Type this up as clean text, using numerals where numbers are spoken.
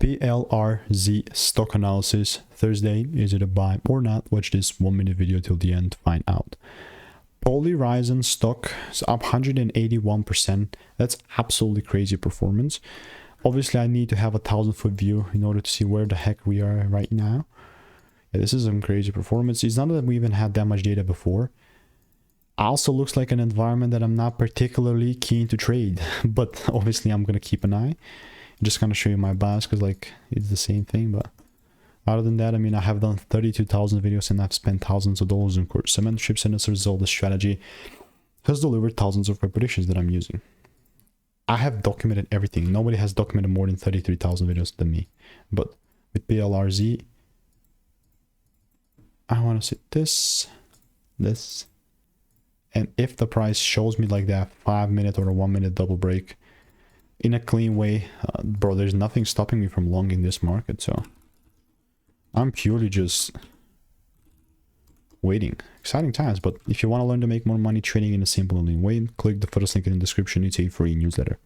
PLRZ stock analysis Thursday. Is it a buy or not? Watch this 1 minute video till the end to find out. Polyrizon stock is up 181%. That's absolutely crazy performance. Obviously, I need to have a 1,000-foot view in order to see where the heck we are right now. Yeah, this is some crazy performance. It's not that we even had that much data before. Also looks like an environment that I'm not particularly keen to trade, but obviously I'm gonna keep an eye. I'm just gonna show you my bias because like it's the same thing. But other than that, I mean, I have done 32,000 videos and I've spent thousands of dollars in course mentorships, and as a result, the strategy has delivered thousands of repetitions that I'm using. I have documented everything. Nobody has documented more than 33,000 videos than me. But with PLRZ, I want to see this, and if the price shows me like that 5-minute or a 1-minute double break in a clean way, bro, there's nothing stopping me from longing this market. So I'm purely just waiting. Exciting times. But if you want to learn to make more money trading in a simple and lean way, click the first link in the description. It's a free newsletter.